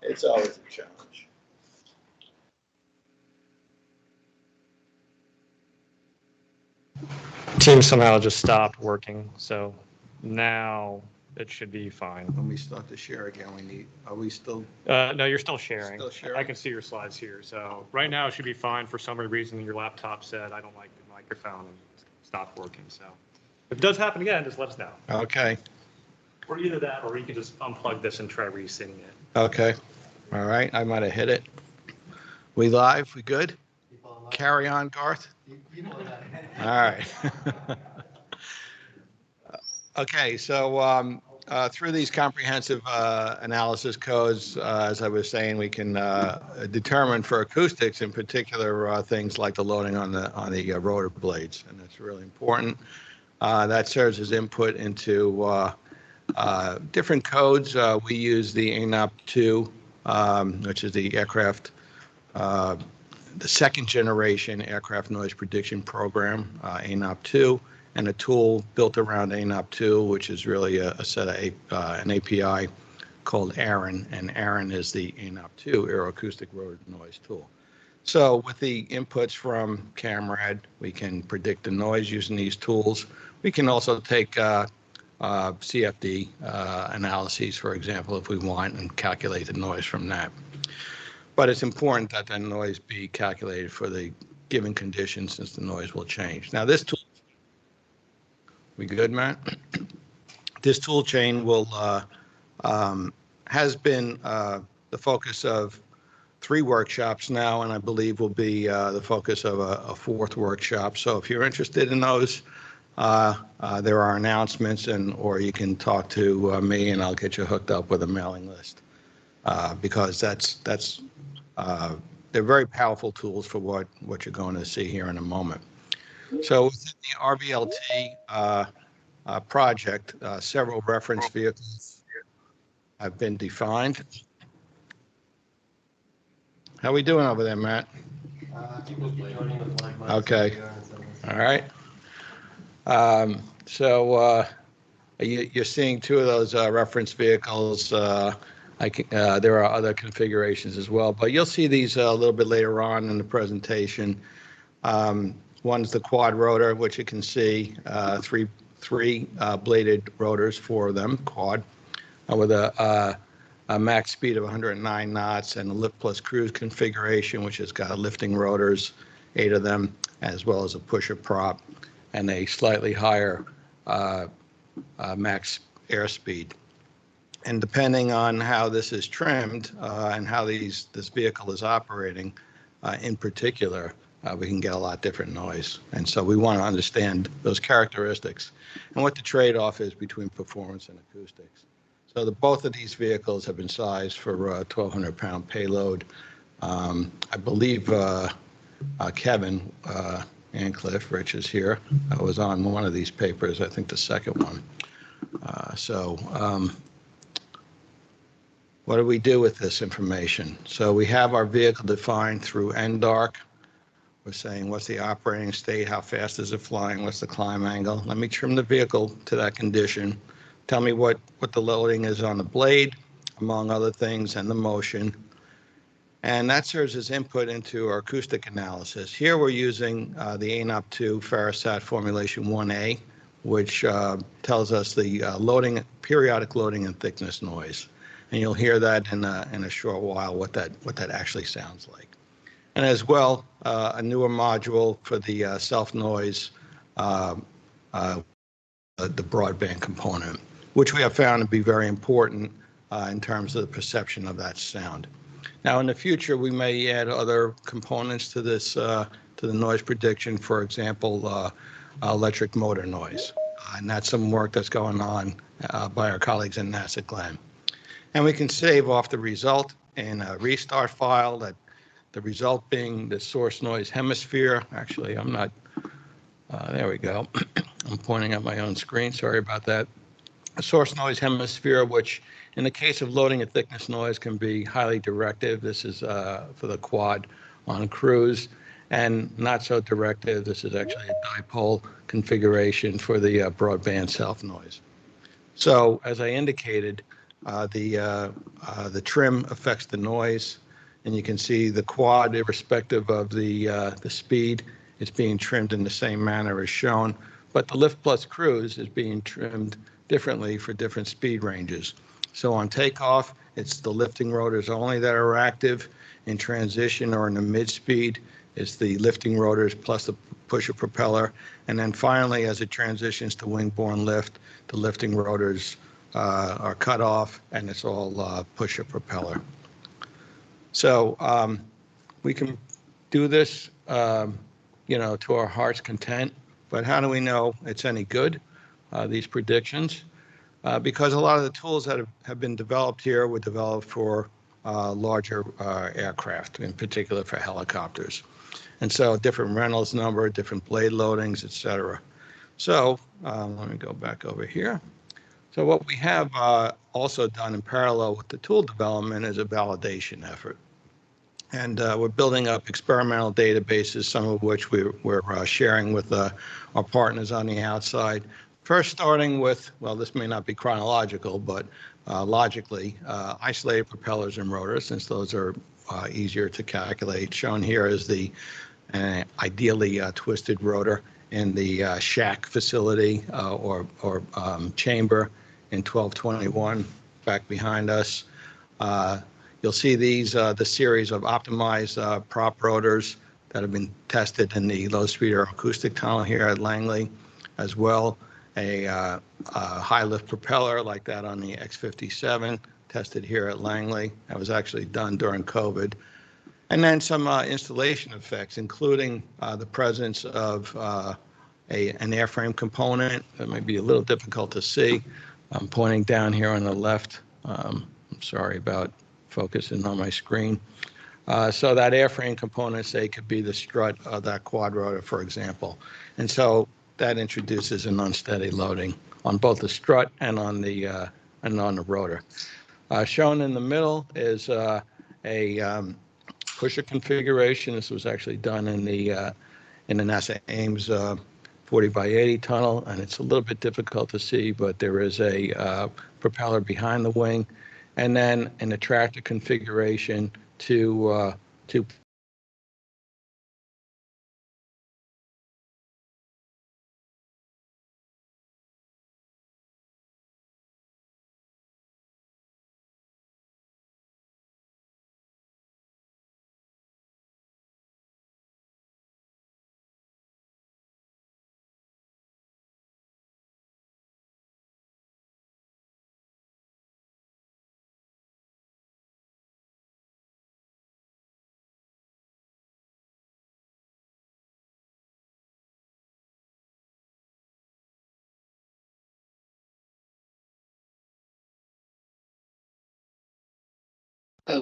It's always a challenge. Team somehow just stopped working, so now it should be fine. When we start to share again, are we still? No, you're still sharing. Still sharing? I can see your slides here. So right now it should be fine. For some reason, your laptop said, I don't like the microphone, and stopped working. So if it does happen again, just let us know. Okay. Or either that, or you can just unplug this and try resetting it. Okay. All right. I might have hit it. We live? We good? Carry on, Garth. All right. Okay. So through these comprehensive analysis codes, as I was saying, we can determine for acoustics, in particular, things like the loading on the rotor blades, and that's really important. That serves as input into different codes. We use the ANOP 2, which is the aircraft, the second generation aircraft noise prediction program, ANOP 2, and a tool built around ANOP 2, which is really a set of an API called AARON, and AARON is the ANOP 2 aeroacoustic rotor noise tool. So with the inputs from CAMRAD, we can predict the noise using these tools. We can also take CFD analyses, for example, if we want, and calculate the noise from that. But it's important that that noise be calculated for the given conditions, since the noise will change. Now this tool, we good, Matt? This tool chain will has been the focus of 3 workshops now, and I believe will be the focus of a 4th workshop. So if you're interested in those, there are announcements, or you can talk to me, and I'll get you hooked up with a mailing list, because they're very powerful tools for what you're going to see here in a moment. So within the RVLT project, several reference vehicles have been defined. How are we doing over there, Matt? Okay. All right. So you're seeing 2 of those reference vehicles. There are other configurations as well, but you'll see these a little bit later on in the presentation. One's the quad rotor, which you can see three bladed rotors, 4 of them, quad, with a max speed of 109 knots, and a lift plus cruise configuration, which has got lifting rotors, 8 of them, as well as a pusher prop, and a slightly higher max airspeed. And depending on how this is trimmed and how this vehicle is operating, in particular, we can get a lot different noise. And so we want to understand those characteristics and what the trade-off is between performance and acoustics. So both of these vehicles have been sized for 1,200-pound payload. I believe Kevin Ancliffe, Rich is here. I was on one of these papers, I think the second one. What do we do with this information? So we have our vehicle defined through NDARC. We're saying, what's the operating state? How fast is it flying? What's the climb angle? Let me trim the vehicle to that condition. Tell me what the loading is on the blade, among other things, and the motion. And that serves as input into our acoustic analysis. Here we're using the ANOP 2 Farasat Formulation 1A, which tells us the periodic loading and thickness noise. And you'll hear that in a short while, what that actually sounds like. And as well, a newer module for the self-noise, the broadband component, which we have found to be very important in terms of the perception of that sound. Now, in the future, we may add other components to this, to the noise prediction, for example, electric motor noise. And that's some work that's going on by our colleagues in NASA Glenn. And we can save off the result in a restart file, that the result being the source noise hemisphere. Actually, I'm not, there we go. I'm pointing at my own screen, sorry about that. A source noise hemisphere, which in the case of loading and thickness noise can be highly directive. This is for the quad on cruise, and not so directive. This is actually a dipole configuration for the broadband self noise. So as I indicated, The trim affects the noise, and you can see the quad, irrespective of the speed, is being trimmed in the same manner as shown. But the Lift Plus Cruise is being trimmed differently for different speed ranges. So on takeoff, it's the lifting rotors only that are active. In transition or in the mid-speed, it's the lifting rotors plus the pusher propeller. And then finally, as it transitions to wing-borne lift, the lifting rotors are cut off, and it's all pusher propeller. So we can do this, to our heart's content. But how do we know it's any good, these predictions? Because a lot of the tools that have been developed here were developed for larger aircraft, in particular for helicopters. And so different Reynolds number, different blade loadings, et cetera. So let me go back over here. So what we have also done in parallel with the tool development is a validation effort. And we're building up experimental databases, some of which we're sharing with our partners on the outside. First, starting with, well, this may not be chronological, but logically, isolated propellers and rotors, since those are easier to calculate. Shown here is the ideally twisted rotor in the shack facility or chamber in 1221 back behind us. You'll see these, the series of optimized prop rotors that have been tested in the low-speed aeroacoustic tunnel here at Langley, as well. A high lift propeller like that on the X-57 tested here at Langley. That was actually done during COVID. And then some installation effects, including the presence of an airframe component that may be a little difficult to see. I'm pointing down here on the left. I'm sorry about focusing on my screen. So that airframe component, say, could be the strut of that quad rotor, for example. And so that introduces an unsteady loading on both the strut and on the rotor. Shown in the middle is a pusher configuration. This was actually done in the NASA Ames 40 by 80 tunnel, and it's a little bit difficult to see, but there is a propeller behind the wing, and then an attractor configuration to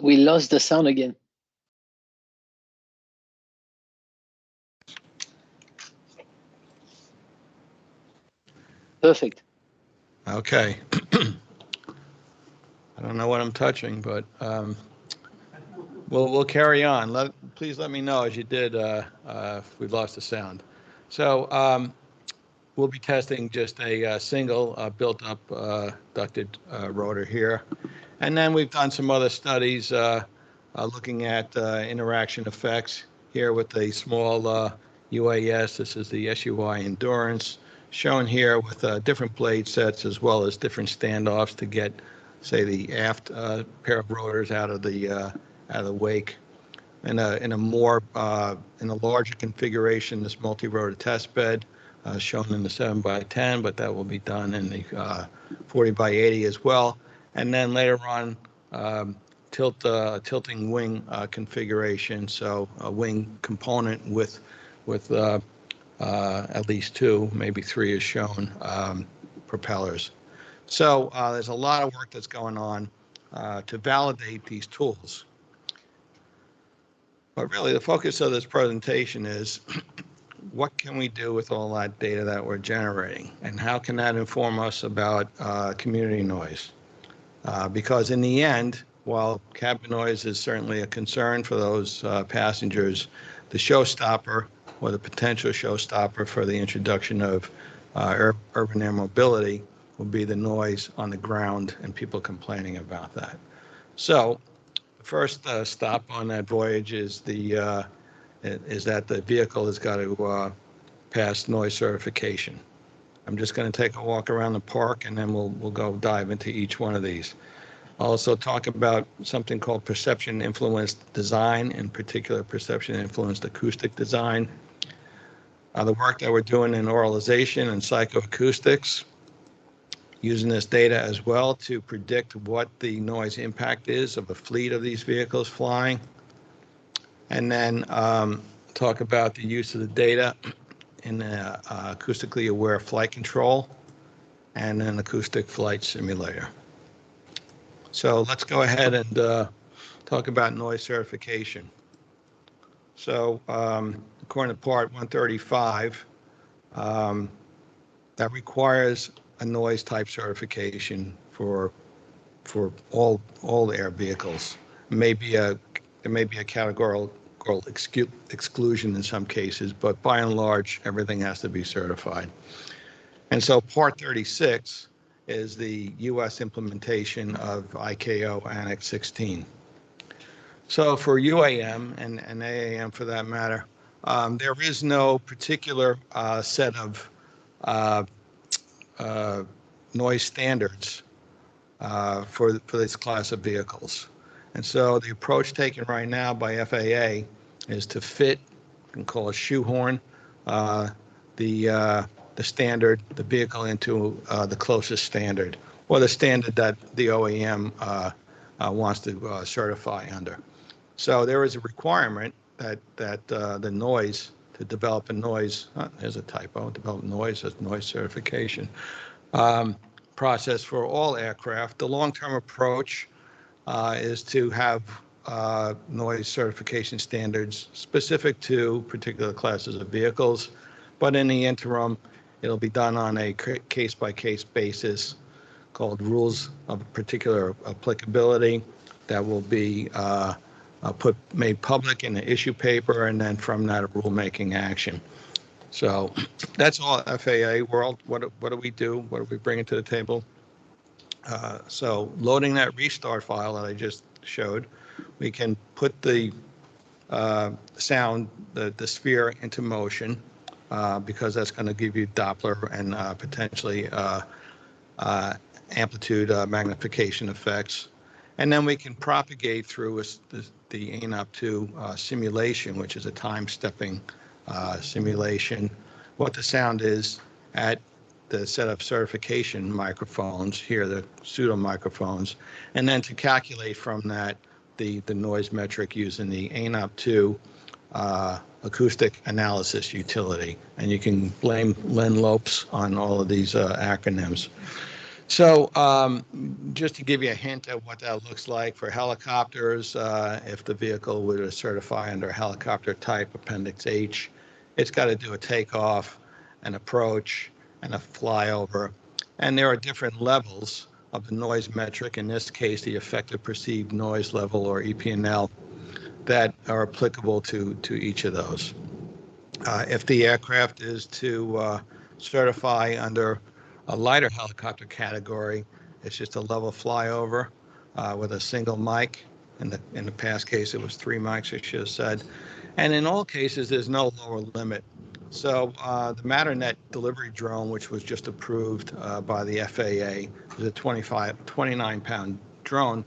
We lost the sound again. Perfect. Okay. I don't know what I'm touching, but we'll carry on. Please let me know as you did if we lost the sound. So we'll be testing just a single built-up ducted rotor here. And then we've done some other studies looking at interaction effects here with a small UAS. This is the SUI Endurance, shown here with different blade sets as well as different standoffs to get, say, the aft pair of rotors out of the wake. In a larger configuration, this multi-rotor test bed shown in the 7 by 10, but that will be done in the 40 by 80 as well. And then later on, tilting wing configuration, so a wing component with at least 2, maybe 3 is shown, propellers. So there's a lot of work that's going on to validate these tools. But really, the focus of this presentation is what can we do with all that data that we're generating, and how can that inform us about community noise? Because in the end, while cabin noise is certainly a concern for those passengers, the showstopper or the potential showstopper for the introduction of urban air mobility will be the noise on the ground and people complaining about that. So the first stop on that voyage is that the vehicle has got to pass noise certification. I'm just going to take a walk around the park, and then we'll go dive into each one of these. I'll also talk about something called perception influenced design, in particular perception influenced acoustic design. The work that we're doing in oralization and psychoacoustics, using this data as well to predict what the noise impact is of a fleet of these vehicles flying. And then talk about the use of the data in acoustically aware flight control and an acoustic flight simulator. So let's go ahead and talk about noise certification. So according to Part 135, that requires a noise type certification for all air vehicles. There may be a categorical exclusion in some cases, but by and large, everything has to be certified. And so Part 36 is the U.S. implementation of ICAO Annex 16. So for UAM and AAM for that matter, there is no particular set of noise standards for this class of vehicles. And so the approach taken right now by FAA is to fit, you can call it shoehorn, the standard, the vehicle into the closest standard, or the standard that the OEM wants to certify under. So there is a requirement that the noise, to develop a noise, there's a typo, develop noise as noise certification process for all aircraft. The long-term approach is to have noise certification standards specific to particular classes of vehicles, but in the interim, it'll be done on a case-by-case basis called rules of particular applicability that will be made public in the issue paper, and then from that, a rulemaking action. So that's all FAA world. What do we do? What do we bring to the table? So loading that restart file that I just showed, we can put the sound, the sphere into motion, because that's going to give you Doppler and potentially amplitude magnification effects. And then we can propagate through the ANOP2 simulation, which is a time-stepping simulation, what the sound is at the set of certification microphones, here the pseudo microphones, and then to calculate from that the noise metric using the ANOP2 acoustic analysis utility. And you can blame Len Lopes on all of these acronyms. So just to give you a hint at what that looks like for helicopters, if the vehicle were to certify under helicopter type Appendix H, it's got to do a takeoff, an approach, and a flyover. And there are different levels of the noise metric, in this case, the effective perceived noise level, or EPNL, that are applicable to each of those. If the aircraft is to certify under a lighter helicopter category, it's just a level flyover with a single mic. In the past case, it was 3 mics, I should have said. And in all cases, there's no lower limit. So the MatterNet delivery drone, which was just approved by the FAA, is a 29-pound drone.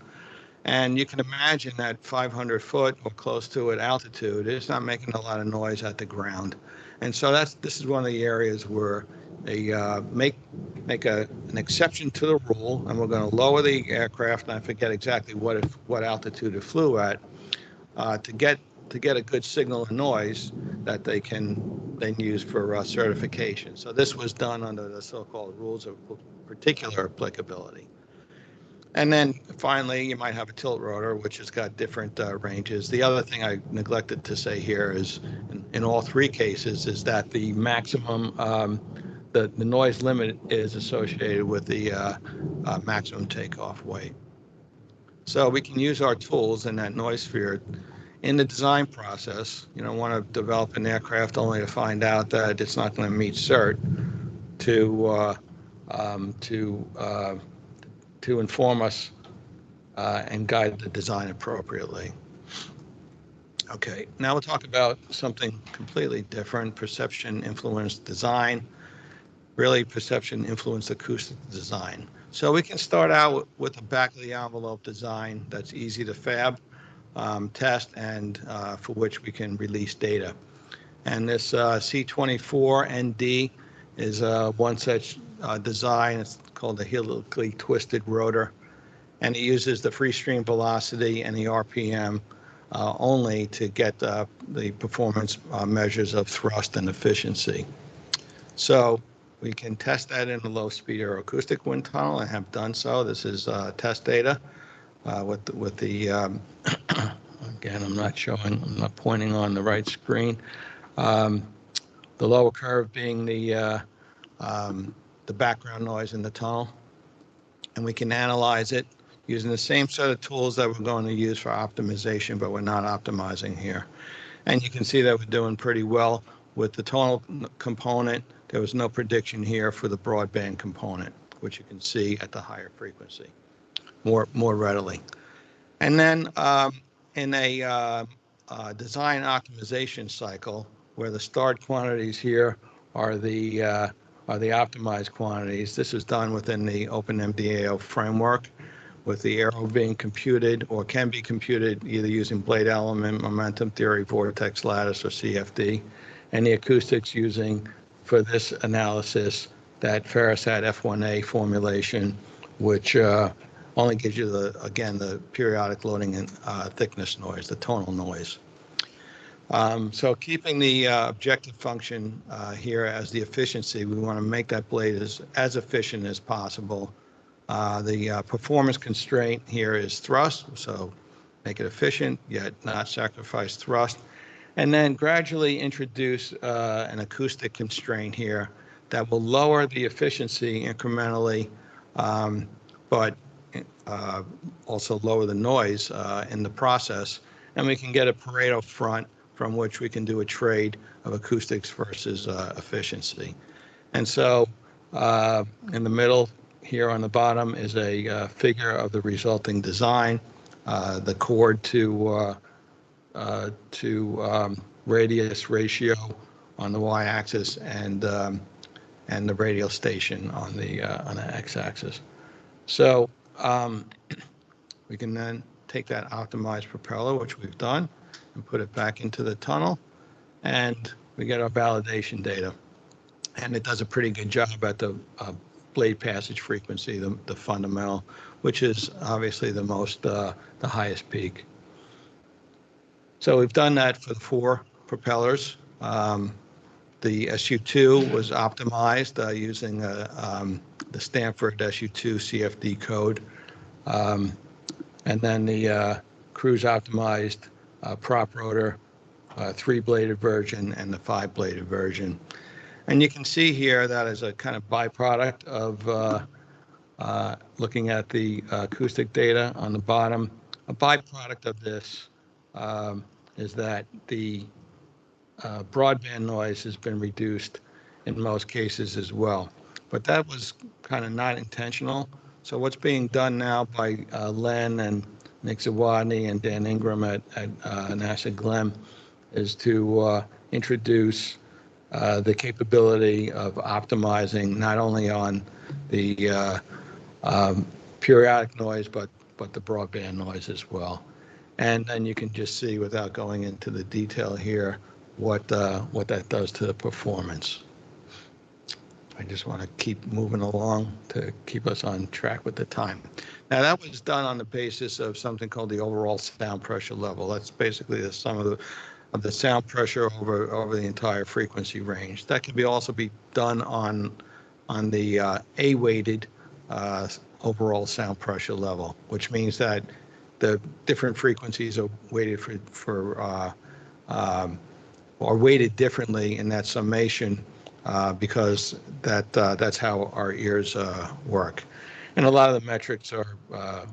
And you can imagine that 500 foot or close to it altitude, it's not making a lot of noise at the ground. And so this is one of the areas where they make an exception to the rule, and we're going to lower the aircraft, and I forget exactly what altitude it flew at, to get a good signal of noise that they can then use for certification. So this was done under the so-called rules of particular applicability. And then finally, you might have a tilt rotor, which has got different ranges. The other thing I neglected to say here is, in all three cases, is that the maximum, the noise limit is associated with the maximum takeoff weight. So we can use our tools in that noise sphere in the design process. You don't want to develop an aircraft only to find out that it's not going to meet cert, to to inform us and guide the design appropriately. Okay, now we'll talk about something completely different, perception influenced design. Really, perception influenced acoustic design. So we can start out with the back of the envelope design that's easy to fab, test, and for which we can release data. And this C24ND is one such design. It's called the helically twisted rotor, and it uses the free stream velocity and the RPM only to get the performance measures of thrust and efficiency. So we can test that in a low-speed aeroacoustic wind tunnel and have done so. This is test data with the again, I'm not pointing on the right screen. The lower curve being the background noise in the tunnel, and we can analyze it using the same set of tools that we're going to use for optimization, but we're not optimizing here. And you can see that we're doing pretty well with the tonal component. There was no prediction here for the broadband component, which you can see at the higher frequency more readily. And then in a design optimization cycle, where the start quantities here are the optimized quantities. This is done within the OpenMDAO framework, with the aero being computed or can be computed either using blade element, momentum theory, vortex lattice, or CFD, and the acoustics using, for this analysis, that Ferrosat F1A formulation, which only gives you, the periodic loading and thickness noise, the tonal noise. So keeping the objective function here as the efficiency, we want to make that blade as efficient as possible. The performance constraint here is thrust, so make it efficient, yet not sacrifice thrust. And then gradually introduce an acoustic constraint here that will lower the efficiency incrementally, but also lower the noise in the process. And we can get a Pareto front from which we can do a trade of acoustics versus efficiency. And so in the middle here on the bottom is a figure of the resulting design, the chord to radius ratio on the y-axis, and the radial station on the x-axis. So we can then take that optimized propeller, which we've done, and put it back into the tunnel, and we get our validation data. And it does a pretty good job at the blade passage frequency, the fundamental, which is obviously the highest peak. So we've done that for the 4 propellers. The SU2 was optimized using the Stanford SU2 CFD code. And then the cruise optimized prop rotor, 3-bladed version, and the 5-bladed version. And you can see here that as a kind of byproduct of looking at the acoustic data on the bottom, a byproduct of this is that the broadband noise has been reduced in most cases as well. But that was kind of not intentional. So what's being done now by Len and Nick Zawodny and Dan Ingram at NASA GLEM is to introduce the capability of optimizing not only on the periodic noise, but the broadband noise as well. And then you can just see, without going into the detail here, what that does to the performance. I just want to keep moving along to keep us on track with the time. Now, that was done on the basis of something called the overall sound pressure level. That's basically the sum of the sound pressure over the entire frequency range. That can also be done on the A-weighted overall sound pressure level, which means that the different frequencies are weighted are weighted differently in that summation because that's how our ears work. And a lot of the metrics are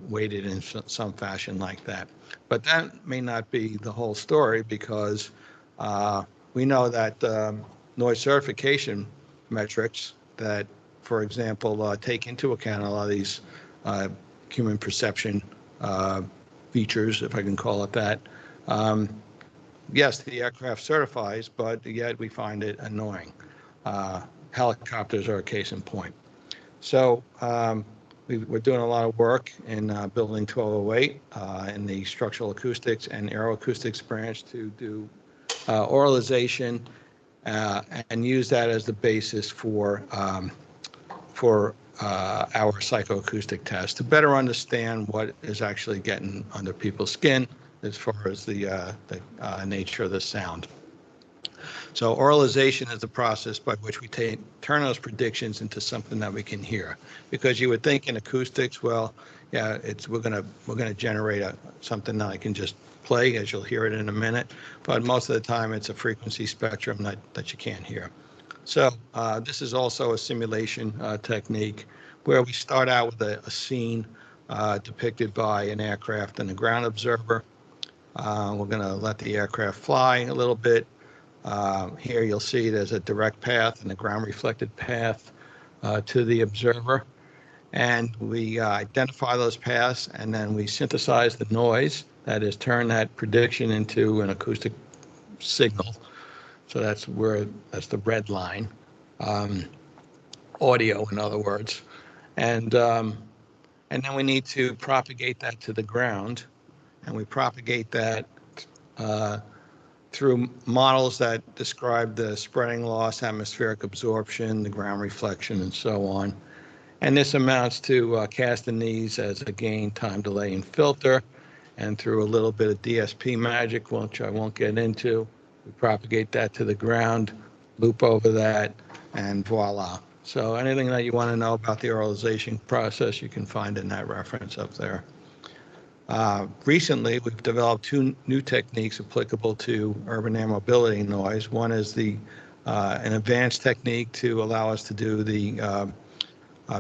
weighted in some fashion like that. But that may not be the whole story, because we know that noise certification metrics that for example, take into account a lot of these human perception features, if I can call it that. Yes, the aircraft certifies, but yet we find it annoying. Helicopters are a case in point. So we're doing a lot of work in building 1208 in the structural acoustics and aeroacoustics branch to do oralization and use that as the basis for our psychoacoustic test to better understand what is actually getting under people's skin as far as the nature of the sound. So oralization is the process by which we turn those predictions into something that we can hear. Because you would think in acoustics, well, yeah, we're gonna generate something that I can just play, as you'll hear it in a minute. But most of the time, it's a frequency spectrum that you can't hear. So this is also a simulation technique where we start out with a scene depicted by an aircraft and a ground observer. We're going to let the aircraft fly a little bit. Here you'll see there's a direct path and a ground reflected path to the observer. And we identify those paths, and then we synthesize the noise, that is, turn that prediction into an acoustic signal. So that's the red line, audio, in other words. And then we need to propagate that to the ground, and we propagate that through models that describe the spreading loss, atmospheric absorption, the ground reflection, and so on. And this amounts to casting these as a gain, time delay, and filter. And through a little bit of DSP magic, which I won't get into, we propagate that to the ground, loop over that, and voila. So anything that you want to know about the oralization process, you can find in that reference up there. Recently, we've developed two new techniques applicable to urban air mobility noise. One is an advanced technique to allow us to do the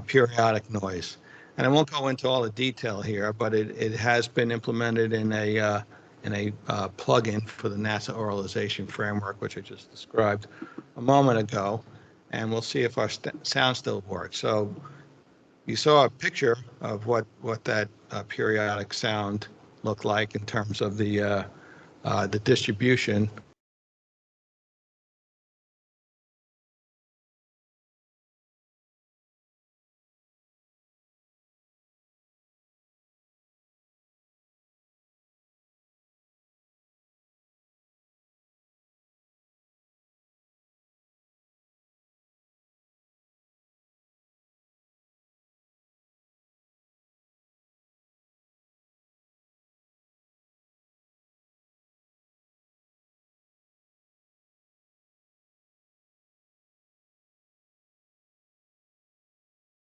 periodic noise. And I won't go into all the detail here, but it has been implemented in a plugin for the NASA oralization framework, which I just described a moment ago. And we'll see if our sound still works. So you saw a picture of what that periodic sound looked like in terms of the distribution.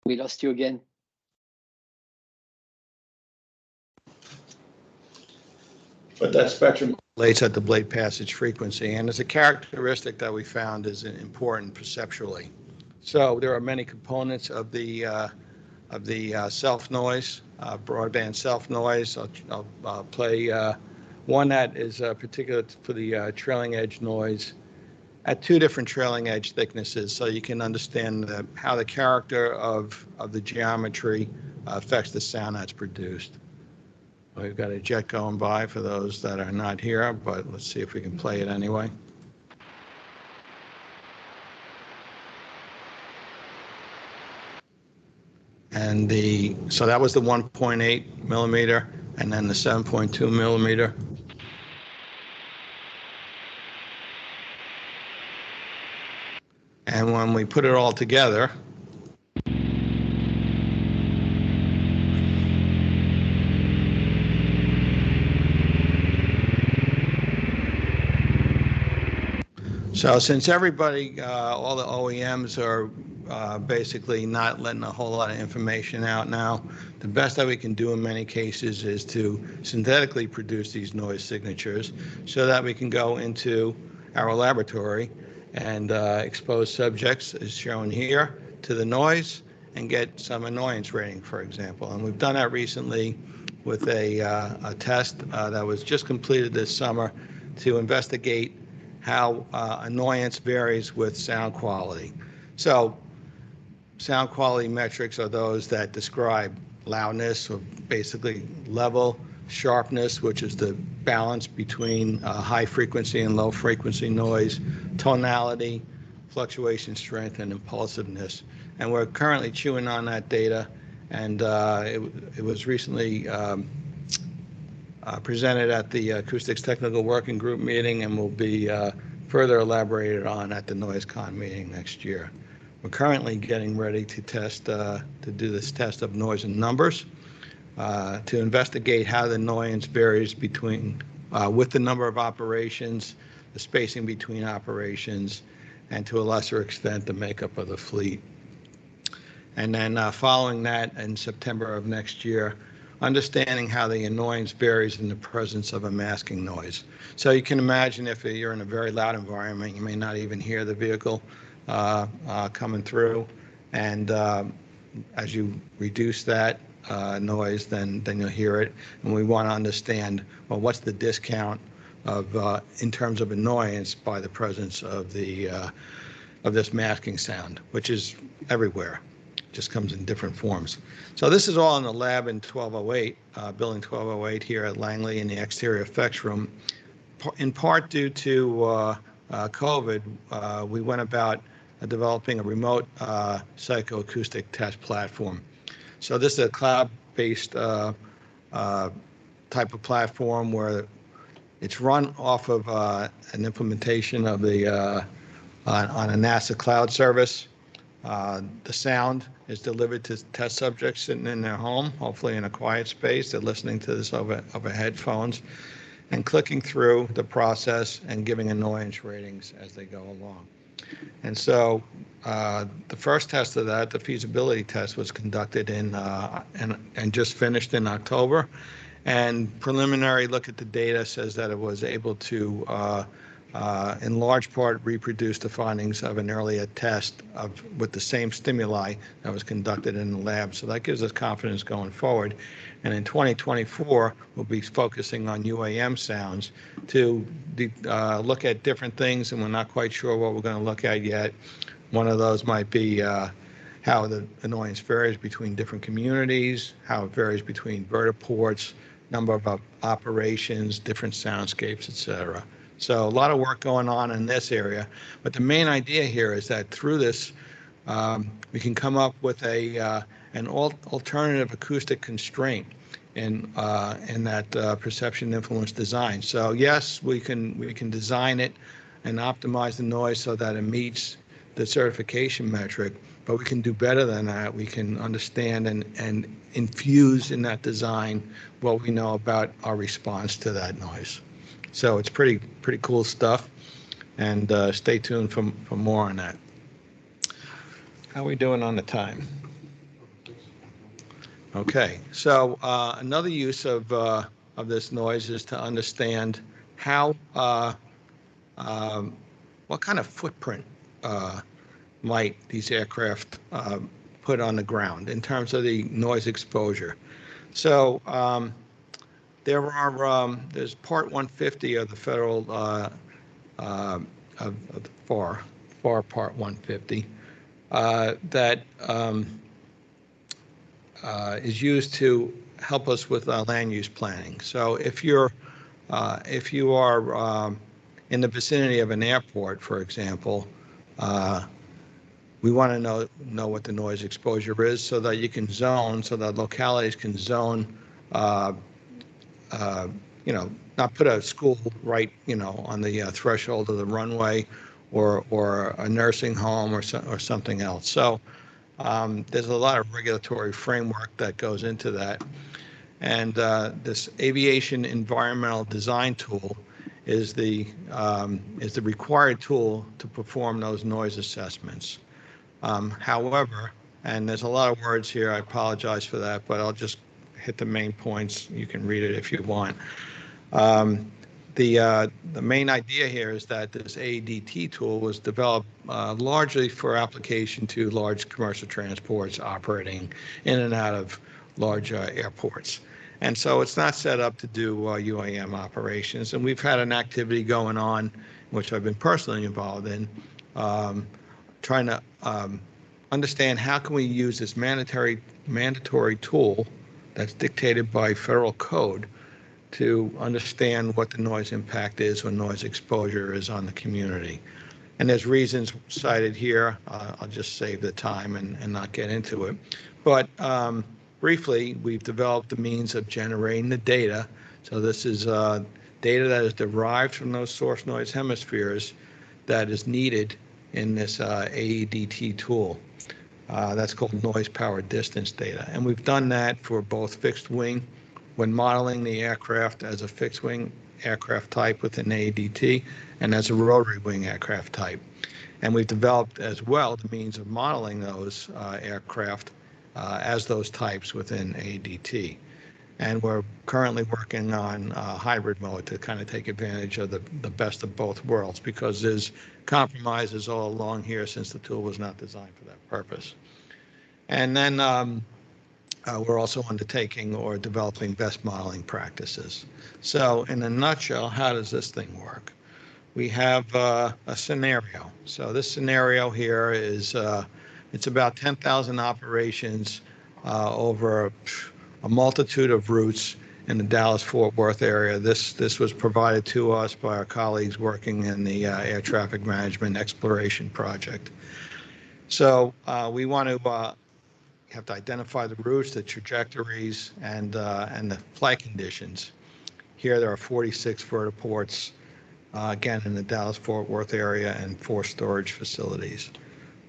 We lost you again. But that spectrum relates at the blade passage frequency, and is a characteristic that we found is important perceptually. So there are many components of the self noise, broadband self noise. I'll play one that is particular for the trailing edge noise at two different trailing edge thicknesses, so you can understand how the character of the geometry affects the sound that's produced. We've got a jet going by for those that are not here, but let's see if we can play it anyway. And so that was the 1.8 millimeter, and then the 7.2 millimeter. And when we put it all together, so since everybody, all the OEMs are basically not letting a whole lot of information out now, the best that we can do in many cases is to synthetically produce these noise signatures so that we can go into our laboratory and expose subjects, as shown here, to the noise and get some annoyance rating, for example. And we've done that recently with a test that was just completed this summer to investigate how annoyance varies with sound quality. So sound quality metrics are those that describe loudness, or basically level, sharpness, which is the balance between high frequency and low frequency noise, tonality, fluctuation strength, and impulsiveness. And we're currently chewing on that data, and it was recently presented at the Acoustics Technical Working Group meeting, and will be further elaborated on at the NoiseCon meeting next year. We're currently getting ready to test, to do this test of noise and numbers, to investigate how the annoyance varies between, with the number of operations, the spacing between operations, and to a lesser extent, the makeup of the fleet. And then following that, in September of next year, understanding how the annoyance varies in the presence of a masking noise. So you can imagine if you're in a very loud environment, you may not even hear the vehicle coming through. And as you reduce that noise, then you'll hear it. And we want to understand, well, what's the discount of in terms of annoyance by the presence of the of this masking sound, which is everywhere. Just comes in different forms. So this is all in the lab in 1208, building 1208 here at Langley in the exterior effects room. In part due to COVID, we went about developing a remote psychoacoustic test platform. So this is a cloud-based type of platform where it's run off of an implementation of the on a NASA cloud service. The sound is delivered to test subjects sitting in their home, hopefully in a quiet space. They're listening to this over headphones and clicking through the process and giving annoyance ratings as they go along. And so the first test of that, the feasibility test, was conducted in and just finished in October. And preliminary look at the data says that it was able to in large part reproduce the findings of an earlier test with the same stimuli that was conducted in the lab. So that gives us confidence going forward. And in 2024, we'll be focusing on UAM sounds to look at different things, and we're not quite sure what we're going to look at yet. One of those might be how the annoyance varies between different communities, how it varies between vertiports, number of operations, different soundscapes, et cetera. So a lot of work going on in this area, but the main idea here is that through this, we can come up with an alternative acoustic constraint in that perception influence design. So yes, we can design it and optimize the noise so that it meets the certification metric, but we can do better than that. We can understand and infuse in that design what we know about our response to that noise. So it's pretty cool stuff, and stay tuned for more on that. How are we doing on the time? Okay, so another use of this noise is to understand how what kind of footprint might these aircraft put on the ground in terms of the noise exposure. So there's Part 150 of the federal of the FAR Part 150 that is used to help us with land use planning. So if you are in the vicinity of an airport, for example, we want to know what the noise exposure is so that you can zone, so that localities can zone. Not put a school right, on the threshold of the runway, or a nursing home or something else. So there's a lot of regulatory framework that goes into that. And this aviation environmental design tool is the required tool to perform those noise assessments. However, and there's a lot of words here, I apologize for that, but I'll just hit the main points. You can read it if you want. The main idea here is that this ADT tool was developed largely for application to large commercial transports operating in and out of large airports. And so it's not set up to do UAM operations. And we've had an activity going on, which I've been personally involved in, trying to understand how can we use this mandatory tool that's dictated by federal code to understand what the noise impact is or noise exposure is on the community. And there's reasons cited here. I'll just save the time and not get into it. But briefly, we've developed the means of generating the data. So this is data that is derived from those source noise hemispheres that is needed in this AEDT tool. That's called noise power distance data. And we've done that for both fixed wing, when modeling the aircraft as a fixed wing aircraft type with an AEDT, and as a rotary wing aircraft type. And we've developed as well the means of modeling those aircraft as those types within AEDT. And we're currently working on hybrid mode to kind of take advantage of the best of both worlds, because there's compromises all along here since the tool was not designed for that purpose. And then we're also undertaking or developing best modeling practices. So in a nutshell, how does this thing work? We have a scenario. So this scenario here is, it's about 10,000 operations over a multitude of routes in the Dallas-Fort Worth area. This was provided to us by our colleagues working in the Air Traffic Management Exploration Project. So we want to have to identify the routes, the trajectories, and the flight conditions. Here there are 46 vertiports, again in the Dallas-Fort Worth area, and 4 storage facilities.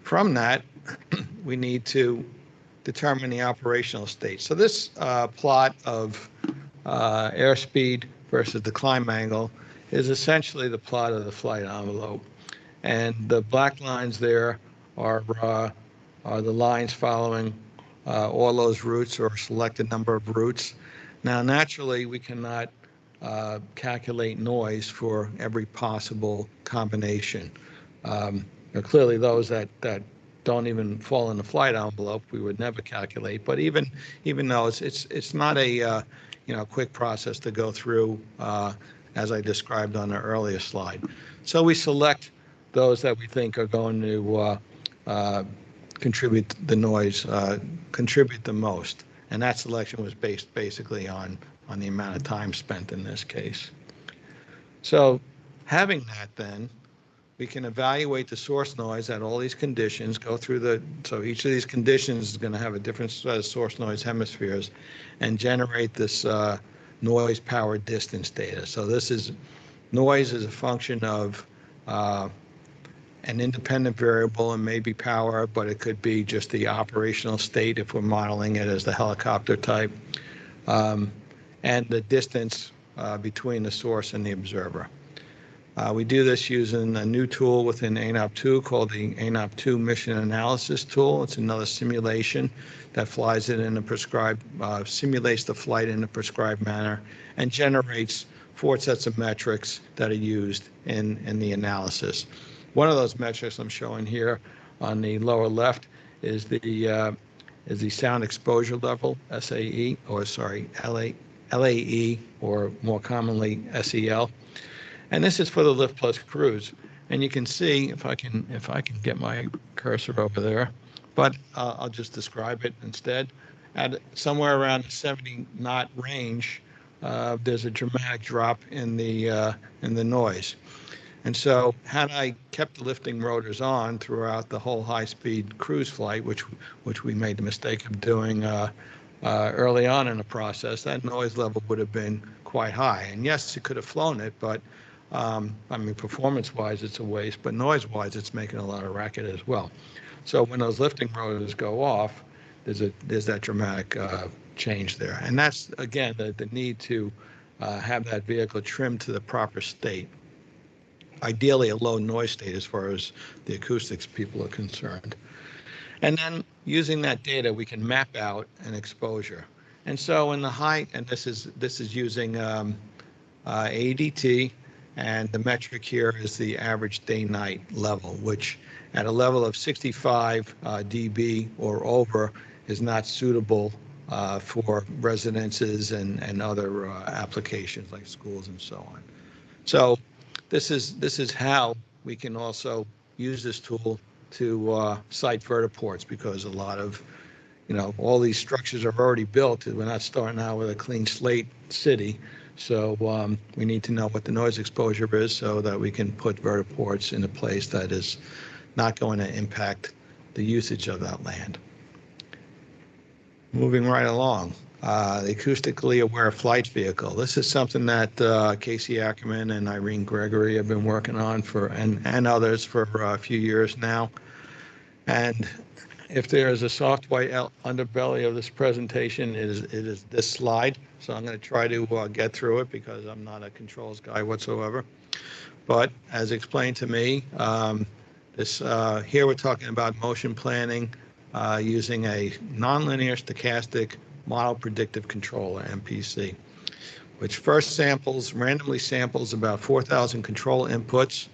From that, we need to determine the operational state. So this plot of airspeed versus the climb angle is essentially the plot of the flight envelope. And the black lines there are the lines following all those routes or a selected number of routes. Now, naturally, we cannot calculate noise for every possible combination. Clearly, those that don't even fall in the flight envelope, we would never calculate. But even though it's not a quick process to go through, as I described on the earlier slide. So we select those that we think are going to contribute the noise, contribute the most, and that selection was based basically on the amount of time spent in this case. So having that, then we can evaluate the source noise at all these conditions, go through so each of these conditions is going to have a different set of source noise hemispheres, and generate this noise power distance data. So noise is a function of an independent variable, and maybe power, but it could be just the operational state if we're modeling it as the helicopter type, and the distance between the source and the observer. We do this using a new tool within ANOP2 called the ANOP2 Mission Analysis Tool. It's another simulation that flies it in a prescribed, simulates the flight in a prescribed manner, and generates 4 sets of metrics that are used in the analysis. One of those metrics I'm showing here on the lower left is the sound exposure level, SAE, or sorry, LAE, or more commonly SEL. And this is for the lift plus cruise. And you can see, if I can get my cursor over there, but I'll just describe it instead. At somewhere around the 70 knot range, there's a dramatic drop in the noise. And so had I kept the lifting rotors on throughout the whole high-speed cruise flight, which we made the mistake of doing early on in the process, that noise level would have been quite high. And yes, it could have flown it, but I mean, performance-wise, it's a waste, but noise-wise, it's making a lot of racket as well. So when those lifting rotors go off, there's that dramatic change there. And that's, again, the need to have that vehicle trimmed to the proper state. Ideally, a low noise state as far as the acoustics people are concerned. And then using that data, we can map out an exposure. And so in the high, and this is using ADT, and the metric here is the average day-night level, which at a level of 65 dB or over is not suitable for residences and other applications like schools and so on. So this is how we can also use this tool to site vertiports because a lot of, all these structures are already built. We're not starting out with a clean slate city. So we need to know what the noise exposure is so that we can put vertiports in a place that is not going to impact the usage of that land. Moving right along, the acoustically aware flight vehicle. This is something that Casey Ackerman and Irene Gregory have been working on and others for a few years now. And if there is a soft white underbelly of this presentation, it is this slide. So I'm going to try to get through it because I'm not a controls guy whatsoever. But as explained to me, here we're talking about motion planning using a nonlinear stochastic model predictive controller, MPC, which first randomly samples about 4,000 control inputs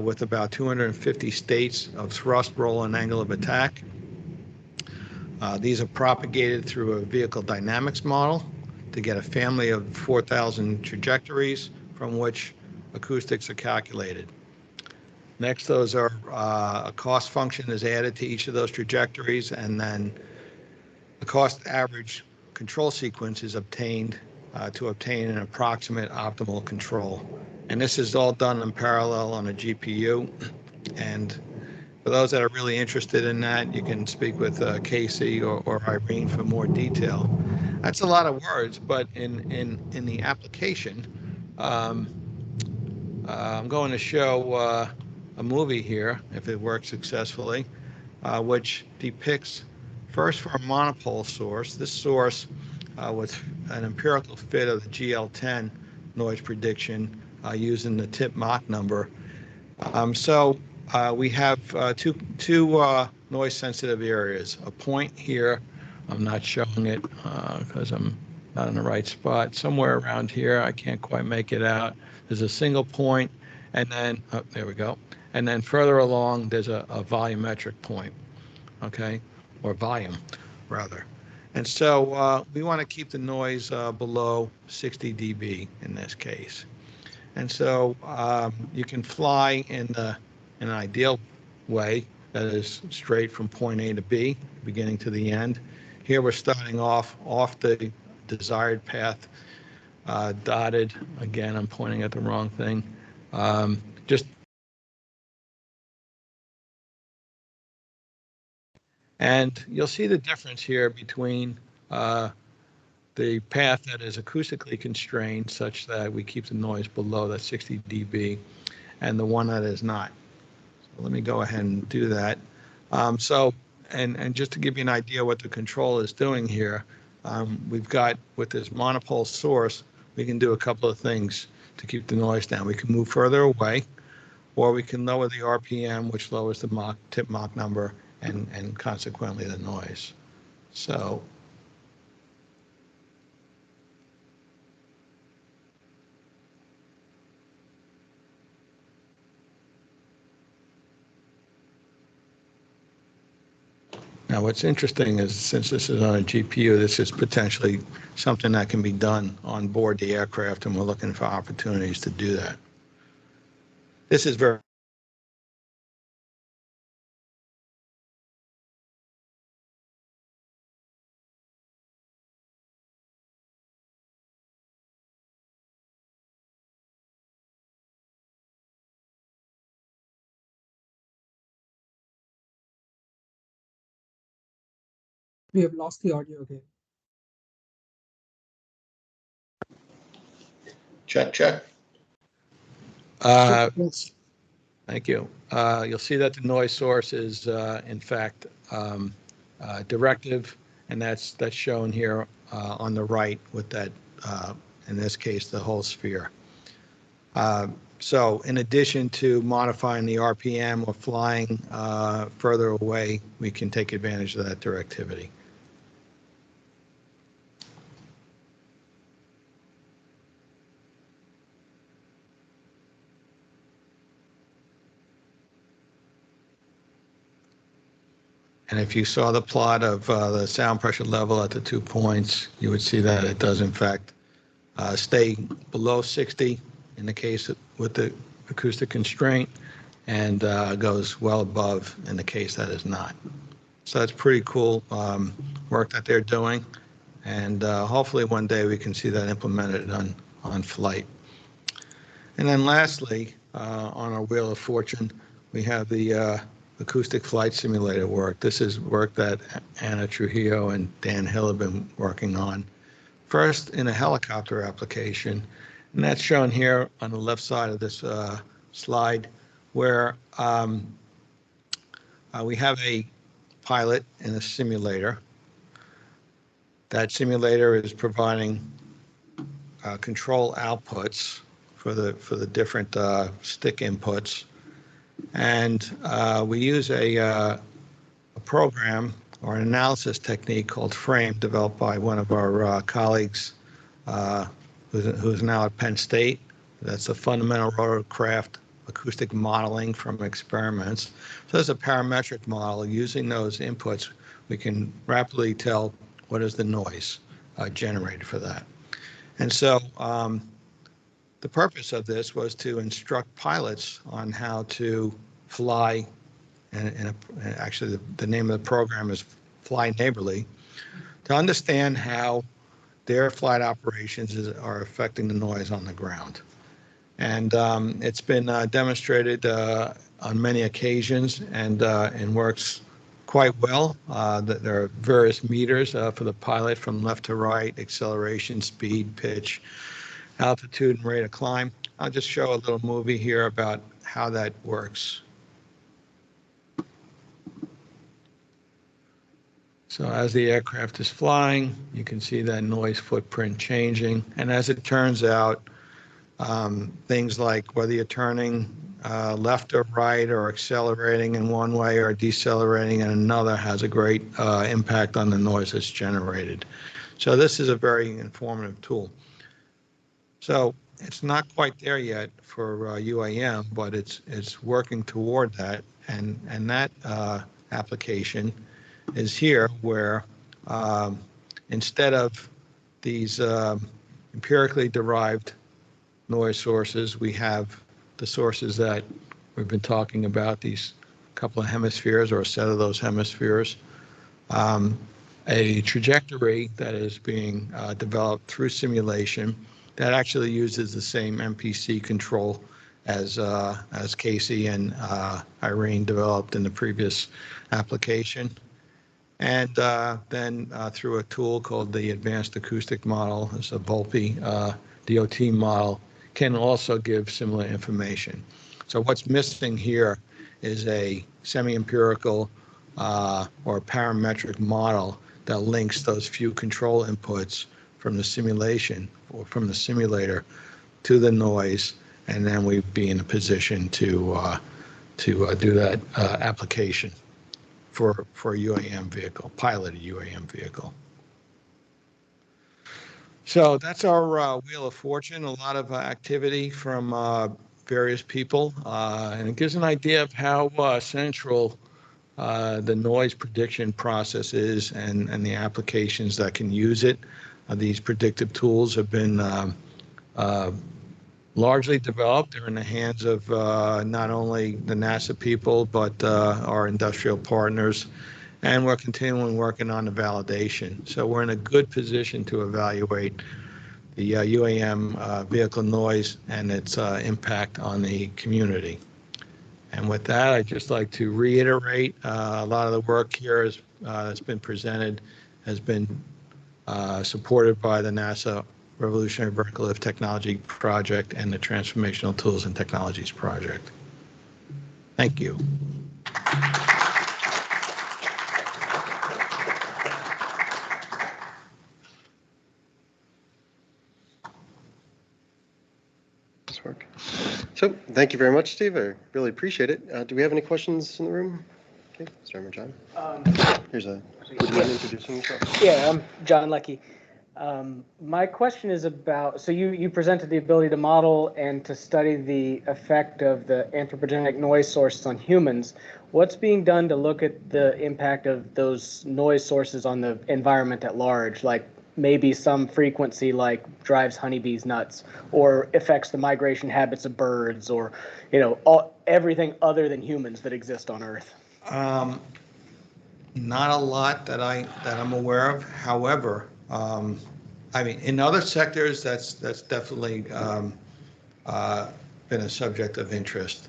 with about 250 states of thrust, roll, and angle of attack. These are propagated through a vehicle dynamics model to get a family of 4,000 trajectories from which acoustics are calculated. Next, those are a cost function is added to each of those trajectories, and then the cost average control sequence is obtained to obtain an approximate optimal control. And this is all done in parallel on a GPU. And for those that are really interested in that, you can speak with Casey or Irene for more detail. That's a lot of words, but in the application, I'm going to show a movie here, if it works successfully, which depicts first for a monopole source. This source with an empirical fit of the GL10 noise prediction using the tip Mach number. We have two noise sensitive areas. A point here, I'm not showing it because I'm not in the right spot. Somewhere around here, I can't quite make it out. There's a single point, and then, oh, there we go. And then further along, there's a volumetric point, okay, or volume, rather. And so we want to keep the noise below 60 dB in this case. And so you can fly in an ideal way that is straight from point A to B, beginning to the end. Here we're starting off the desired path, dotted. Again, I'm pointing at the wrong thing. And you'll see the difference here between the path that is acoustically constrained, such that we keep the noise below that 60 dB, and the one that is not. So let me go ahead and do that. And just to give you an idea what the control is doing here, we've got, with this monopole source, we can do a couple of things to keep the noise down. We can move further away, or we can lower the RPM, which lowers the tip Mach number and consequently the noise. So now what's interesting is, since this is on a GPU, this is potentially something that can be done on board the aircraft, and we're looking for opportunities to do that. This is very We have lost the audio again. check. Thank you. You'll see that the noise source is, in fact, directive, and that's shown here on the right with that, in this case, the whole sphere. So in addition to modifying the RPM or flying further away, we can take advantage of that directivity. And if you saw the plot of the sound pressure level at the 2 points, you would see that it does, in fact, stay below 60 in the case with the acoustic constraint, and goes well above in the case that is not. So that's pretty cool work that they're doing, and hopefully one day we can see that implemented on flight. And then lastly, on our Wheel of Fortune, we have the acoustic flight simulator work. This is work that Anna Trujillo and Dan Hill have been working on. First in a helicopter application, and that's shown here on the left side of this slide, where we have a pilot in a simulator. That simulator is providing control outputs for the different stick inputs, and we use a program or an analysis technique called FRAME, developed by one of our colleagues who's now at Penn State. That's a fundamental rotorcraft acoustic modeling from experiments. So there's a parametric model. Using those inputs, we can rapidly tell what is the noise generated for that. And so the purpose of this was to instruct pilots on how to fly, and actually the name of the program is Fly Neighborly, to understand how their flight operations are affecting the noise on the ground. And it's been demonstrated on many occasions, and works quite well. There are various meters for the pilot from left to right: acceleration, speed, pitch, altitude, and rate of climb. I'll just show a little movie here about how that works. So as the aircraft is flying, you can see that noise footprint changing. And as it turns out, things like whether you're turning left or right, or accelerating in one way or decelerating in another, has a great impact on the noise that's generated. So this is a very informative tool. So it's not quite there yet for UAM, but it's working toward that, and that application is here, where instead of these empirically derived noise sources, we have the sources that we've been talking about, these couple of hemispheres, or a set of those hemispheres, a trajectory that is being developed through simulation that actually uses the same MPC control as Casey and Irene developed in the previous application. And then through a tool called the Advanced Acoustic Model, it's a Volpe DOT model, can also give similar information. So what's missing here is a semi-empirical or parametric model that links those few control inputs from the simulation or from the simulator to the noise, and then we'd be in a position to do that application for a UAM vehicle, piloted UAM vehicle. So that's our Wheel of Fortune, a lot of activity from various people, and it gives an idea of how central the noise prediction process is, and the applications that can use it. These predictive tools have been largely developed. They're in the hands of not only the NASA people, but our industrial partners, and we're continuing working on the validation. So we're in a good position to evaluate the UAM vehicle noise and its impact on the community. And with that, I'd just like to reiterate a lot of the work here that's been presented has been supported by the NASA Revolutionary Vertical Lift Technology Project and the Transformational Tools and Technologies Project. Thank you. Work. So thank you very much, Steve. I really appreciate it. Do we have any questions in the room? Okay, start with John. Here's a. Would you mind introducing yourself? Yeah, I'm John Leckie. My question is about, so you presented the ability to model and to study the effect of the anthropogenic noise sources on humans. What's being done to look at the impact of those noise sources on the environment at large, like maybe some frequency like drives honeybees nuts or affects the migration habits of birds or, everything other than humans that exist on Earth? Not a lot that I'm aware of. However, I mean, in other sectors, that's definitely been a subject of interest.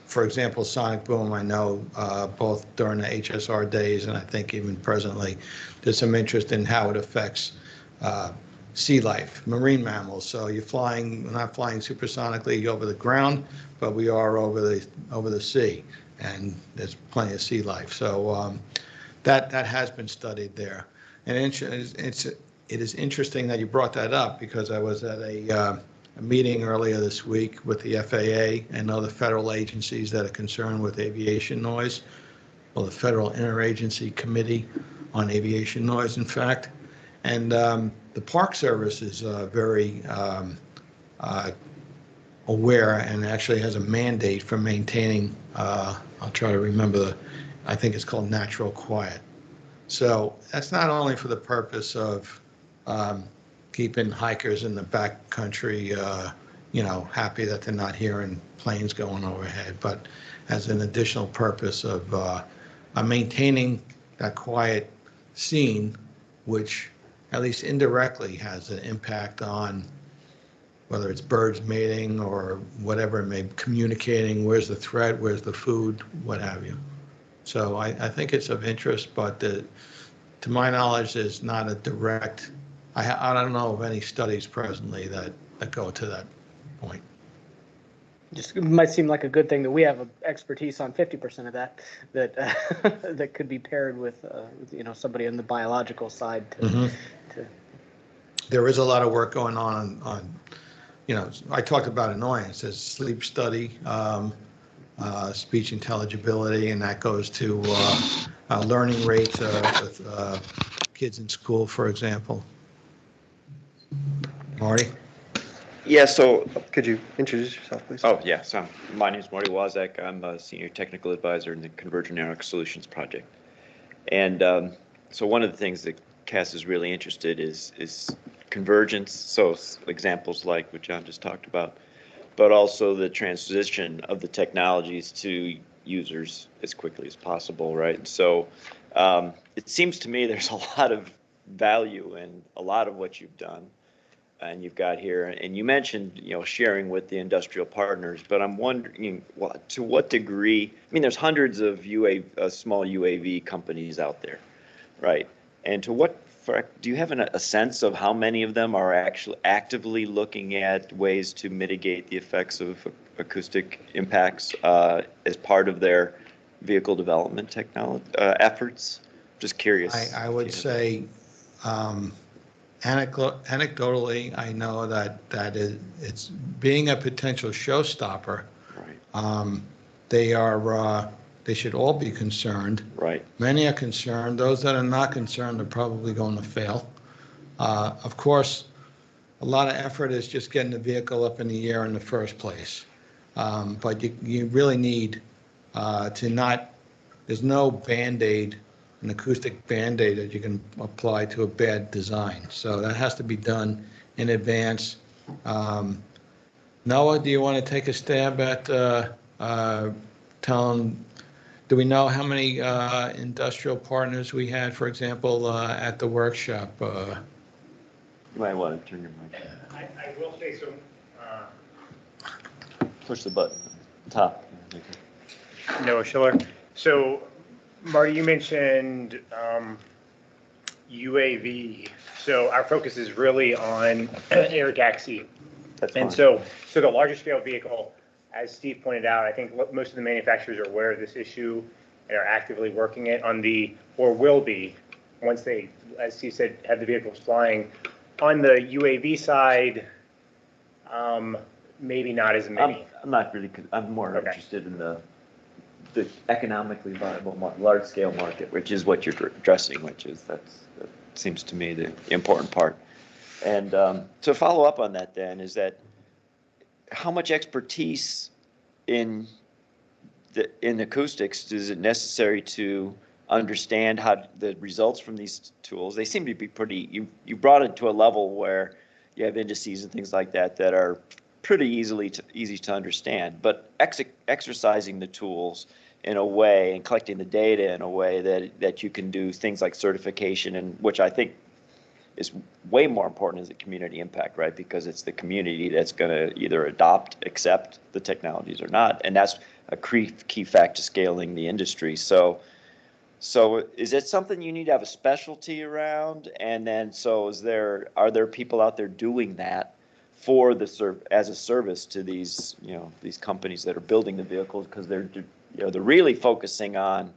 For example, sonic boom, I know both during the HSR days and I think even presently, there's some interest in how it affects sea life, marine mammals. So we're not flying supersonically over the ground, but we are over the sea, and there's plenty of sea life. So that has been studied there. And it is interesting that you brought that up, because I was at a meeting earlier this week with the FAA and other federal agencies that are concerned with aviation noise, well, the Federal Interagency Committee on Aviation Noise, in fact. And the Park Service is very aware and actually has a mandate for maintaining, I'll try to remember, I think it's called natural quiet. So that's not only for the purpose of keeping hikers in the back country, happy that they're not hearing planes going overhead, but as an additional purpose of maintaining that quiet scene, which at least indirectly has an impact on whether it's birds mating or whatever it may be, communicating, where's the threat, where's the food, what have you. So I think it's of interest, but to my knowledge, there's not a direct, I don't know of any studies presently that go to that point. Just it might seem like a good thing that we have expertise on 50% of that that could be paired with somebody on the biological side. There is a lot of work going on I talked about annoyance. There's sleep study, speech intelligibility, and that goes to learning rates with kids in school, for example. Marty? Yeah, so, Could you introduce yourself, please? oh, yeah, so my name is Marty Wazak. I'm a senior technical advisor in the Convergent Network Solutions Project. And so one of the things that CAS is really interested is convergence, so examples like what John just talked about, but also the transition of the technologies to users as quickly as possible, right? So it seems to me there's a lot of value in a lot of what you've done and you've got here. And you mentioned, sharing with the industrial partners, but I'm wondering, to what degree, I mean, there's hundreds of small UAV companies out there, right? And to what, do you have a sense of how many of them are actually actively looking at ways to mitigate the effects of acoustic impacts as part of their vehicle development technology efforts? Just curious. I would say, anecdotally, I know that it's being a potential showstopper. Right. They should all be concerned. Right. Many are concerned. Those that are not concerned are probably going to fail. Of course, a lot of effort is just getting the vehicle up in the air in the first place. But you really need there's no Band-Aid, an acoustic Band-Aid that you can apply to a bad design. So that has to be done in advance. Noah, do you want to take a stab at telling, do we know how many industrial partners we had, for example, at the workshop? You might want to turn your mic. I will say so. Push the button, top. Noah Schiller. So, Marty, you mentioned UAV. So our focus is really on air taxi. That's and fine. so the larger scale vehicle, as Steve pointed out, I think most of the manufacturers are aware of this issue and are actively working it or will be, once they, as Steve said, have the vehicles flying. On the UAV side, maybe not as many. I'm not really, I'm more interested in the economically viable large scale market, which is what you're addressing, that seems to me the important part. And to follow up on that then, is that how much expertise in acoustics is it necessary to understand how the results from these tools. They seem to be pretty. You brought it to a level where you have indices and things like that that are pretty easy to understand. But exercising the tools in a way and collecting the data in a way that you can do things like certification, and which I think is way more important as the community impact, right? Because it's the community that's going to either accept the technologies or not, and that's a key fact to scaling the industry. So is it something you need to have a specialty around? And then are there people out there doing that for as a service to these these companies that are building the vehicles, because they're really focusing on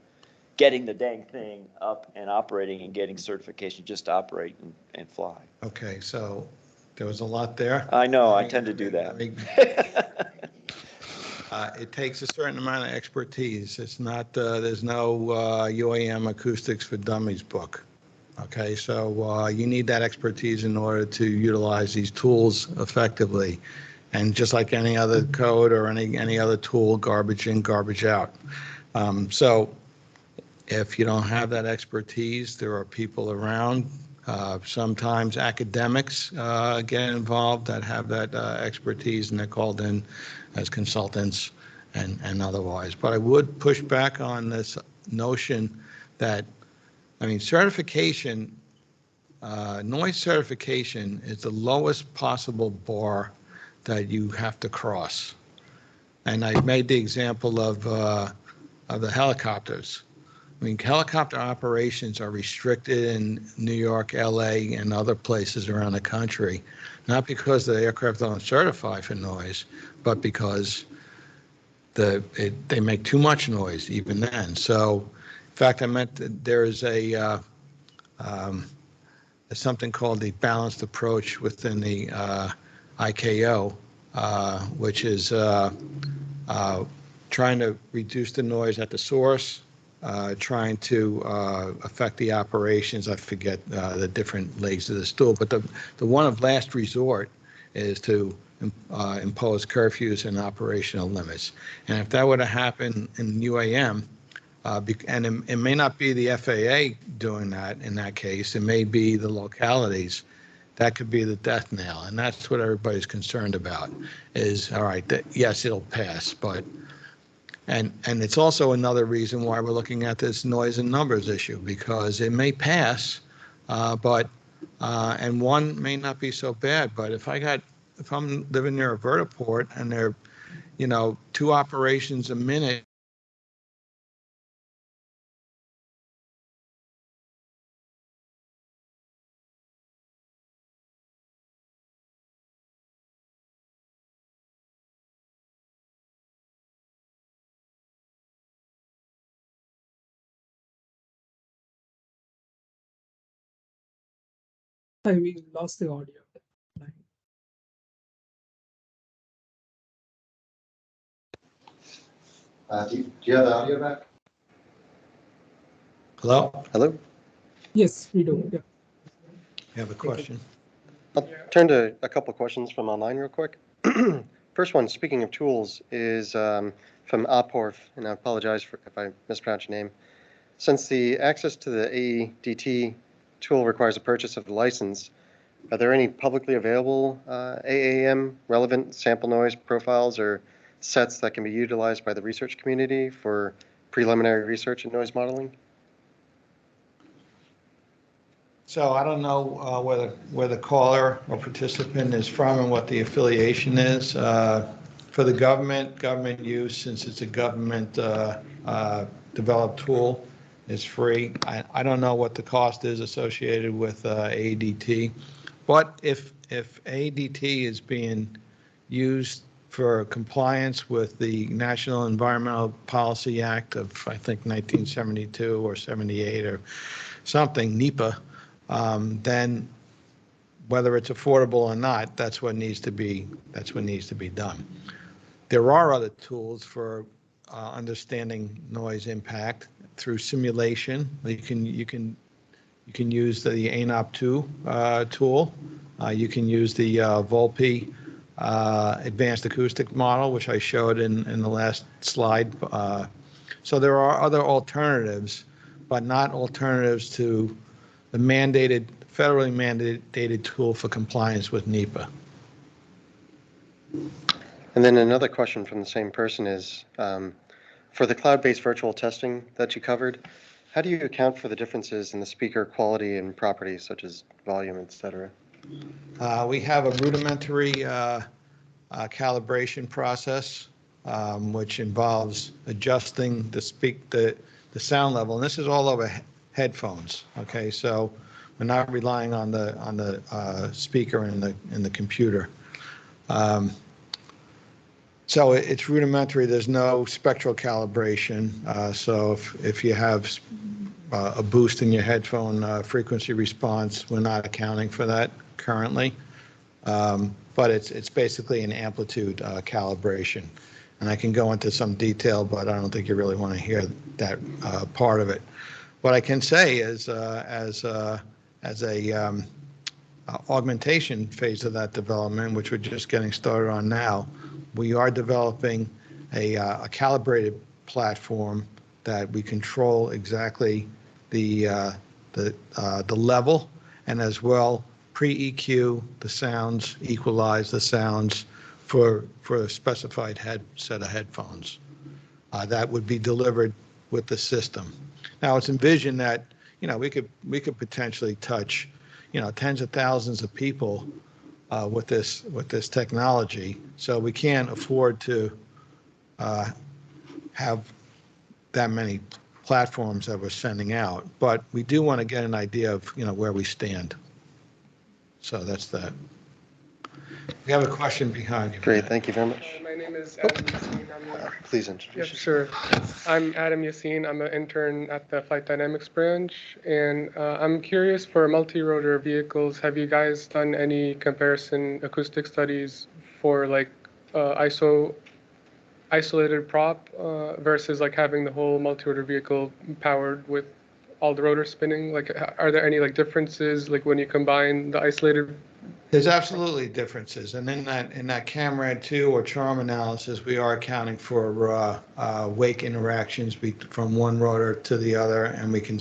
getting the dang thing up and operating and getting certification just to operate and fly. Okay, so there was a lot there. I know, I tend to do that. It takes a certain amount of expertise. It's not, there's no UAM Acoustics for Dummies book. Okay, so you need that expertise in order to utilize these tools effectively. And just like any other code or any other tool, garbage in, garbage out. So if you don't have that expertise, there are people around. Sometimes academics get involved that have that expertise, and they're called in as consultants and otherwise. But I would push back on this notion that, certification, noise certification is the lowest possible bar that you have to cross. And I made the example of the helicopters. Helicopter operations are restricted in New York, LA, and other places around the country, not because the aircraft don't certify for noise, but because they make too much noise even then. So, in fact, I meant that there is something called the balanced approach within the ICAO, which is trying to reduce the noise at the source, trying to affect the operations. I forget the different legs of the stool, but the one of last resort is to impose curfews and operational limits. And if that were to happen in UAM, and it may not be the FAA doing that in that case, it may be the localities, that could be the death knell. And that's what everybody's concerned about is, all right, yes, it'll pass, but and it's also another reason why we're looking at this noise and numbers issue, because it may pass, and one may not be so bad. But if I'm living near a vertiport and there, 2 operations a minute, We lost the audio. Do you have the audio back? Hello? Hello? Yes, we do. Yeah. You have a question? I'll turn to a couple of questions from online real quick. First one, speaking of tools, is from Aporf, and I apologize if I mispronounce your name. Since the access to the AEDT tool requires a purchase of the license, are there any publicly available AAM relevant sample noise profiles or sets that can be utilized by the research community for preliminary research and noise modeling? So I don't know where the caller or participant is from and what the affiliation is. For the government use, since it's a government developed tool, is free. I don't know what the cost is associated with AEDT, but if AEDT is being used for compliance with the National Environmental Policy Act of, I think, 1972 or 78 or something, NEPA, then whether it's affordable or not, that's what needs to be done. There are other tools for understanding noise impact through simulation. You can use the ANOP2 tool. You can use the Volpe advanced acoustic model, which I showed in the last slide. So there are other alternatives, but not alternatives to the federally mandated tool for compliance with NEPA. And then another question from the same person is, for the cloud-based virtual testing that you covered, how do you account for the differences in the speaker quality and properties such as volume, et cetera? We have a rudimentary calibration process, which involves adjusting the sound level, and this is all over headphones. Okay, so we're not relying on the speaker in the computer. So it's rudimentary. There's no spectral calibration. So if you have a boost in your headphone frequency response, we're not accounting for that currently. But it's basically an amplitude calibration. And I can go into some detail, but I don't think you really want to hear that part of it. What I can say is, as a augmentation phase of that development, which we're just getting started on now, we are developing a calibrated platform that we control exactly the level, and as well pre-EQ the sounds, equalize the sounds for a specified set of headphones that would be delivered with the system. Now it's envisioned that we could potentially touch tens of thousands of people with this technology. So we can't afford to have that many platforms that we're sending out, but we do want to get an idea of where we stand. So that's that. We have a question behind you. Great, thank you very much. My name is Adam Yassine. Please introduce Yep, yourself. sure. I'm Adam Yassine. I'm an intern at the Flight Dynamics branch, and I'm curious, for multi-rotor vehicles, have you guys done any comparison acoustic studies for like isolated prop versus like having the whole multi-rotor vehicle powered with all the rotors spinning? Like, are there any like differences like when you combine the isolated? There's absolutely differences, and in that CAMRAD 2 or CHARM analysis, we are accounting for wake interactions from one rotor to the other, and we can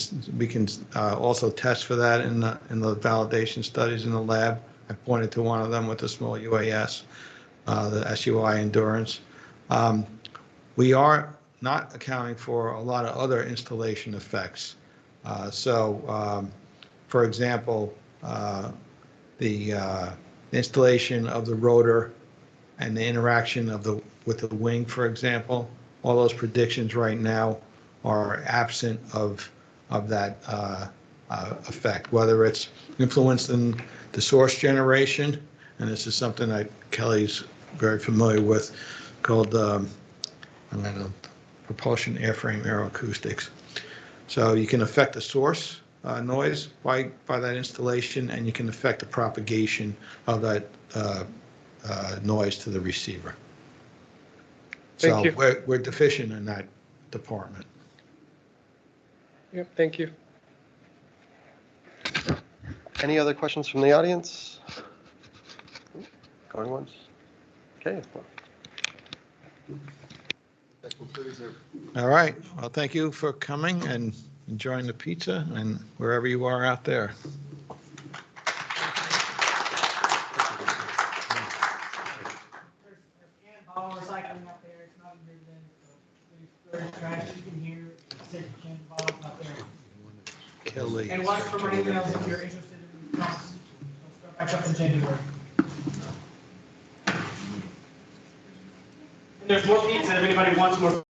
also test for that in the validation studies in the lab. I pointed to one of them with the small UAS, the SUI Endurance. We are not accounting for a lot of other installation effects. For example, the installation of the rotor and the interaction with the wing, for example, all those predictions right now are absent of that effect, whether it's influenced in the source generation, and this is something that Kelly's very familiar with, called propulsion airframe aeroacoustics. So you can affect the source noise by that installation, and you can affect the propagation of that noise to the receiver. Thank you. We're deficient in that department. Yep, thank you. Any other questions from the audience? Going once? Okay. All right. Well, thank you for coming and enjoying the pizza and wherever you are out there. All recycling up there. It's not a big thing. So there's trash you can hear. Said you can't bottle up there. Kelly. And watch for my emails if you're interested in costs. Let's go back up in January. And there's more pizza if anybody wants more.